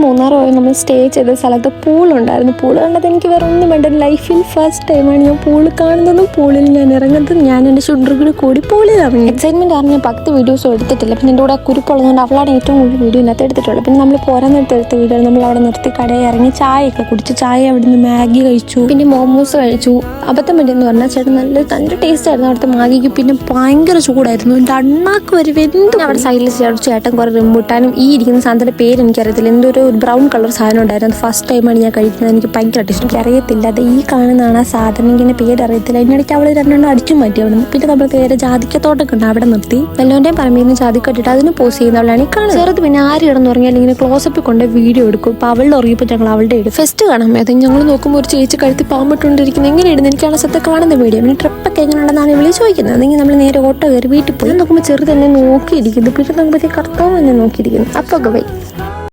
മൂന്നാർ പോയി നമ്മൾ സ്റ്റേ ചെയ്ത സ്ഥലത്ത് പൂളുണ്ടായിരുന്നു. പൂള് കണ്ടത് എനിക്ക് വേറെ ഒന്നും വേണ്ട. ലൈഫിൽ ഫസ്റ്റ് ടൈമാണ് ഞാൻ പൂള് കാണുന്നതും പൂളിൽ ഞാൻ ഇറങ്ങുന്നതും. ഞാൻ എൻ്റെ ഷുഡർ കൂടി പൂളിൽ ഇറങ്ങി. എക്സൈറ്റ്മെന്റ് കാരണം ഞാൻ 10 വീഡിയോസും എടുത്തിട്ടില്ല. പിന്നെ എൻ്റെ കൂടെ കുരുപ്പുള്ളതുകൊണ്ട് അവളാണ് ഏറ്റവും കൂടുതൽ വീഡിയോ ഇതിനകത്ത് എടുത്തിട്ടുള്ളത്. പിന്നെ നമ്മൾ പോരാൻ നേരത്തെ എടുത്ത വീഡിയോ നമ്മൾ അവിടെ നിർത്തി കടയിൽ ഇറങ്ങി ചായയൊക്കെ കുടിച്ചു. ചായ അവിടുന്ന് മാഗി കഴിച്ചു, പിന്നെ മോമോസ് കഴിച്ചു. അബദ്ധം പറ്റിയെന്ന് പറഞ്ഞാൽ ചേട്ടൻ നല്ല ടേസ്റ്റ് ആയിരുന്നു അവിടുത്തെ മാഗിക്ക്. പിന്നെ ഭയങ്കര ചൂടായിരുന്നു, എൻ്റെ അണ്ണാക്ക് വരെ വെന്ത്. അവിടെ സൈഡിൽ ചേട്ടൻ കുറെ റിമ്പൂട്ടാനും ഈ ഇരിക്കുന്ന സാധനത്തിൻ്റെ പേര് എനിക്കറിയത്തില്ല, എന്തോ ഒരു ബ്രൗൺ കളർ സാധനം ഉണ്ടായിരുന്നു. അത് ഫസ്റ്റ് ടൈമാണ് ഞാൻ കഴിക്കുന്നത്. എനിക്ക് ഭയങ്കരമായിട്ട് ഇഷ്ടം. എനിക്ക് അറിയത്തില്ല, അത് ഈ കാണുന്നതാണ് ആ സാധനം. ഇങ്ങനെ പേര് അറിയത്തില്ല. അതിനിടയ്ക്ക് അവൾ രണ്ടെണ്ണം അടിച്ചു മാറ്റി അവിടെ നിന്ന്. പിന്നെ നമ്മൾ നേരെ ജാതിക്കത്തോട്ടൊക്കെ ഉണ്ട്, അവിടെ നിർത്തി വല്ലവൻ്റെയും പറമ്പിൽ ജാതിക്കട്ടിട്ട് അതിന് പോസ് ചെയ്യുന്നവളാണ് ഈ കാണുന്നത്. ചെറുത് പിന്നെ ആര് കിടന്ന് ഉറങ്ങിയാൽ ഇങ്ങനെ ക്ലോസപ്പിൽ കൊണ്ട് വീഡിയോ എടുക്കും. അപ്പോൾ അവളുടെ ഉറങ്ങിയപ്പോൾ ഞങ്ങൾ അവളുടെ എടുക്കും. ഫസ്റ്റ് കാണാൻ അത് ഞങ്ങൾ നോക്കുമ്പോൾ ഒരു ചേച്ചി കഴുത്തി പാമ്പിട്ടുകൊണ്ടിരിക്കുന്നത് എങ്ങനെ ഇടുന്നത് എനിക്കാണ് സത്യം കാണുന്ന വീഡിയോ. പിന്നെ ട്രിപ്പൊക്കെ എങ്ങനെ ഉണ്ടെന്നാണ് വിളി ചോദിക്കുന്നത്. അല്ലെങ്കിൽ നമ്മൾ നേരെ ഓട്ടോ കയറി വീട്ടിൽ പോയി നോക്കുമ്പോൾ ചെറുത് തന്നെ നോക്കിയിരിക്കുന്നു. പിന്നെ നോക്കുമ്പോഴത്തേക്ക് കർത്താവ് തന്നെ നോക്കിയിരിക്കുന്നു. അപ്പോൾ പോയി